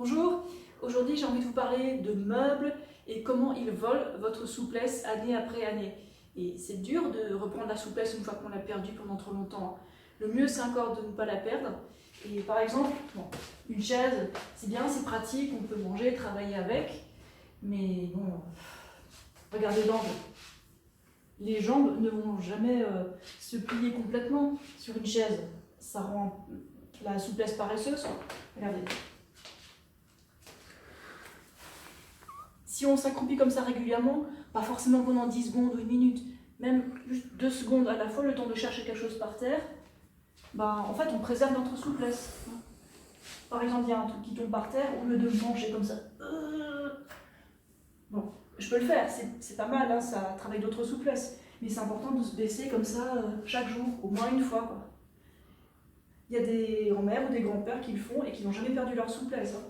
Bonjour, aujourd'hui j'ai envie de vous parler de meubles et comment ils volent votre souplesse année après année. Et c'est dur de reprendre la souplesse une fois qu'on l'a perdue pendant trop longtemps. Le mieux c'est encore de ne pas la perdre. Et par exemple, une chaise, c'est bien, c'est pratique, on peut manger, travailler avec. Mais bon, regardez l'angle. Les jambes ne vont jamais se plier complètement sur une chaise. Ça rend la souplesse paresseuse. Regardez. Si on s'accroupit comme ça régulièrement, pas forcément pendant 10 secondes ou une minute, même juste 2 secondes à la fois, le temps de chercher quelque chose par terre, en fait on préserve notre souplesse. Par exemple, il y a un truc qui tombe par terre, au lieu de le manger comme ça. Bon, je peux le faire, c'est pas mal, hein, ça travaille d'autres souplesses. Mais c'est important de se baisser comme ça chaque jour, au moins une fois, quoi. Il y a des grands-mères ou des grands-pères qui le font et qui n'ont jamais perdu leur souplesse. Hein.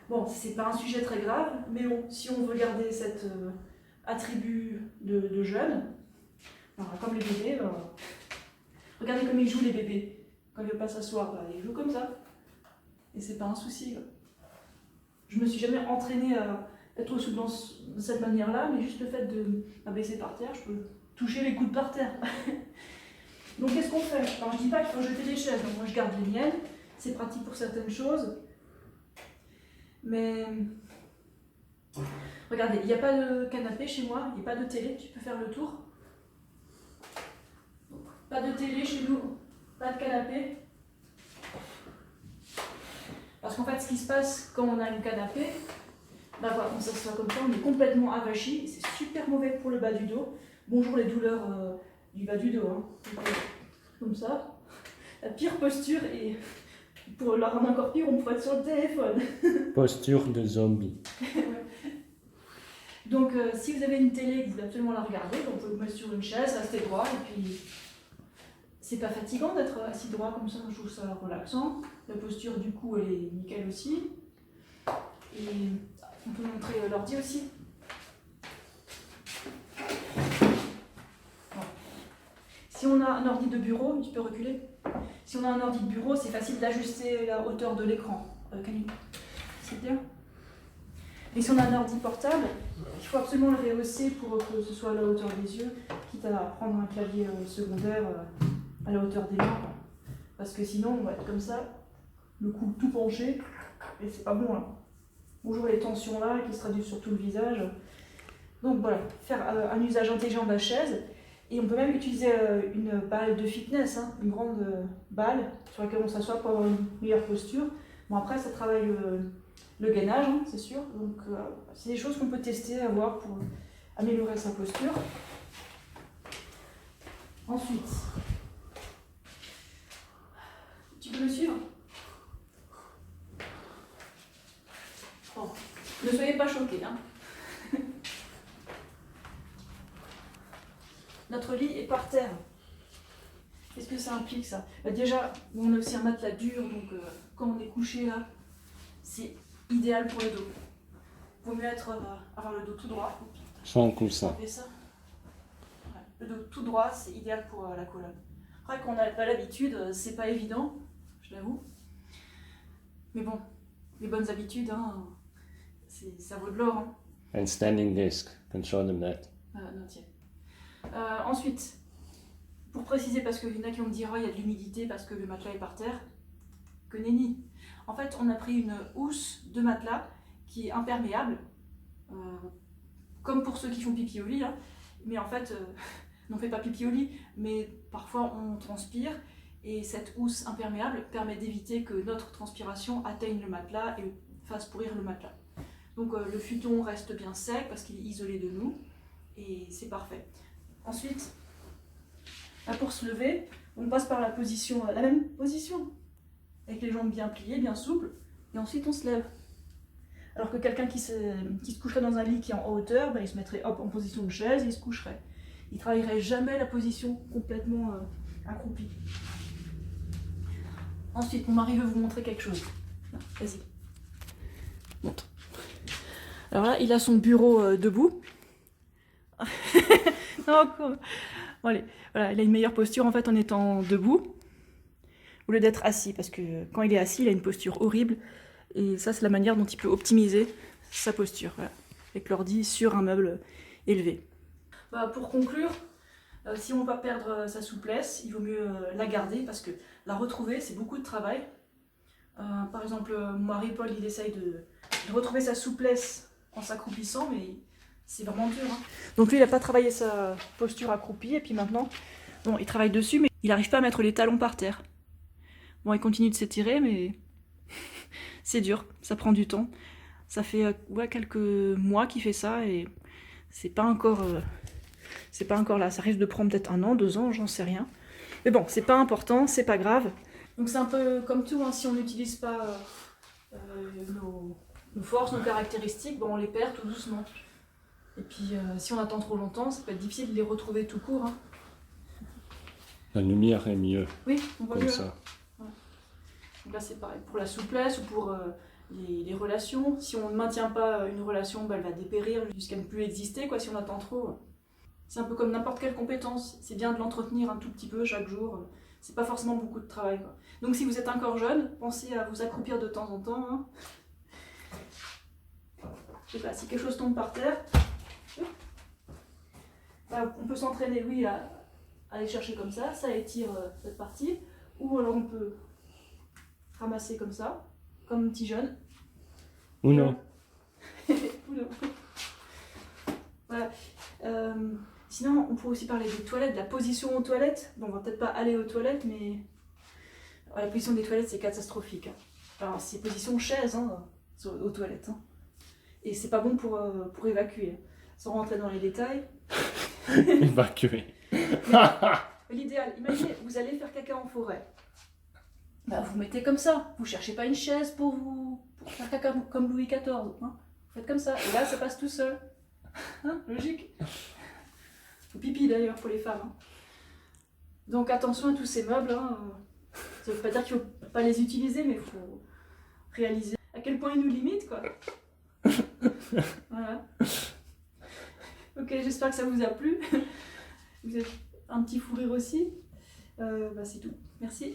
Bon, c'est pas un sujet très grave, mais bon, si on veut garder cet attribut de jeune, comme les bébés, regardez comme ils jouent les bébés. Quand ils ne veulent pas s'asseoir, ils jouent comme ça. Et c'est pas un souci. Je me suis jamais entraînée à être souple de cette manière-là, mais juste le fait de m'abaisser par terre, je peux toucher les coudes par terre. Donc qu'est-ce qu'on fait? Alors je dis pas qu'il faut jeter des chaises, donc moi je garde les miennes, c'est pratique pour certaines choses. Mais regardez, il n'y a pas de canapé chez moi, il n'y a pas de télé, tu peux faire le tour. Pas de télé chez nous, pas de canapé. Parce qu'en fait, ce qui se passe quand on a un canapé, voilà, on s'assoit comme ça, on est complètement avachi, c'est super mauvais pour le bas du dos. Bonjour les douleurs du bas du dos, hein. Comme ça. La pire posture, et pour la rendre encore pire, on pourrait être sur le téléphone. Posture de zombie. Donc si vous avez une télé et que vous voulez absolument la regarder, vous pouvez vous mettre sur une chaise, rester droit, et puis c'est pas fatigant d'être assis droit comme ça, je trouve ça relaxant. La posture du cou elle est nickel aussi. Et on peut montrer l'ordi aussi. Bon. Si on a un ordi de bureau, tu peux reculer. Si on a un ordi de bureau, c'est facile d'ajuster la hauteur de l'écran. C'est bien. Et si on a un ordi portable, il faut absolument le rehausser pour que ce soit à la hauteur des yeux, quitte à prendre un clavier secondaire à la hauteur des mains. Parce que sinon, on va être comme ça, le cou tout penché, et c'est pas bon là. Bonjour les tensions là qui se traduisent sur tout le visage. Donc voilà, faire un usage intelligent de la chaise. Et on peut même utiliser une balle de fitness, hein, une grande balle sur laquelle on s'assoit pour avoir une meilleure posture. Bon après ça travaille le gainage, hein, c'est sûr. Donc c'est des choses qu'on peut tester, à voir pour améliorer sa posture. Ensuite, tu peux me suivre? Bon. Ne soyez pas choqués. Hein. Notre lit est par terre. Qu'est-ce que ça implique ça? Déjà, on a aussi un matelas dur, donc quand on est couché là, c'est idéal pour le dos. Il vaut mieux avoir le dos tout droit. Sans coussin. Ça. Ouais. Le dos tout droit, c'est idéal pour la colonne. Après, quand on n'a pas l'habitude, c'est pas évident, je l'avoue. Mais bon, les bonnes habitudes, hein, ça vaut de l'or. Hein. And standing desk, can show them that. Non, tiens. Ensuite, pour préciser, parce qu'il y en a qui vont me dire oh, il y a de l'humidité parce que le matelas est par terre, que nenni. En fait, on a pris une housse de matelas qui est imperméable, comme pour ceux qui font pipi au lit, hein. Mais en fait, on ne fait pas pipi au lit, mais parfois on transpire, et cette housse imperméable permet d'éviter que notre transpiration atteigne le matelas et fasse pourrir le matelas. Donc le futon reste bien sec parce qu'il est isolé de nous, et c'est parfait. Ensuite, pour se lever, on passe par la même position, avec les jambes bien pliées, bien souples, et ensuite on se lève. Alors que quelqu'un qui se coucherait dans un lit qui est en hauteur, il se mettrait en position de chaise et il se coucherait. Il ne travaillerait jamais la position complètement accroupie. Ensuite, mon mari veut vous montrer quelque chose. Vas-y, montre. Alors là, il a son bureau debout. Non, bon, allez, voilà, il a une meilleure posture en fait en étant debout, au lieu d'être assis, parce que quand il est assis, il a une posture horrible. Et ça, c'est la manière dont il peut optimiser sa posture, voilà, avec l'ordi sur un meuble élevé. Pour conclure, si on va perdre sa souplesse, il vaut mieux la garder parce que la retrouver, c'est beaucoup de travail. Par exemple, Marie-Paul, il essaye de retrouver sa souplesse en s'accroupissant, mais c'est vraiment dur. Hein. Donc lui, il n'a pas travaillé sa posture accroupie, et puis maintenant, bon, il travaille dessus, mais il n'arrive pas à mettre les talons par terre. Bon, il continue de s'étirer, mais c'est dur, ça prend du temps. Ça fait quelques mois qu'il fait ça, et c'est pas encore là. Ça risque de prendre peut-être 1 an, 2 ans, j'en sais rien. Mais bon, c'est pas important, c'est pas grave. Donc c'est un peu comme tout, hein, si on n'utilise pas nos forces, nos caractéristiques, bon, on les perd tout doucement. Et puis si on attend trop longtemps, ça peut être difficile de les retrouver tout court. Hein. La lumière est mieux. Oui, on voit comme mieux. ça. Ouais. Donc là c'est pareil, pour la souplesse ou pour les relations. Si on ne maintient pas une relation, elle va dépérir jusqu'à ne plus exister, quoi, si on attend trop. C'est un peu comme n'importe quelle compétence, c'est bien de l'entretenir un tout petit peu chaque jour. C'est pas forcément beaucoup de travail, quoi. Donc si vous êtes encore jeune, pensez à vous accroupir de temps en temps. Hein. Je sais pas, si quelque chose tombe par terre, on peut s'entraîner, oui, à aller chercher comme ça étire cette partie. Ou alors on peut ramasser comme ça, comme un petit jeune. Ou non. Voilà. Sinon, on pourrait aussi parler des toilettes, de la position aux toilettes. Bon, on va peut-être pas aller aux toilettes, mais la position des toilettes, c'est catastrophique. Hein. Alors, c'est position chaise hein, aux toilettes. Hein. Et c'est pas bon pour évacuer. Sans rentrer dans les détails. Évacuer. L'idéal, imaginez, vous allez faire caca en forêt. Vous mettez comme ça. Vous cherchez pas une chaise pour faire caca comme Louis XIV. Hein. Vous faites comme ça. Et là, ça passe tout seul. Hein, logique. Ou pipi d'ailleurs pour les femmes. Hein. Donc attention à tous ces meubles. Hein. Ça veut pas dire qu'il faut pas les utiliser, mais il faut réaliser à quel point ils nous limitent, quoi. Voilà. Ok, j'espère que ça vous a plu. Vous êtes un petit fou rire aussi. C'est tout. Merci.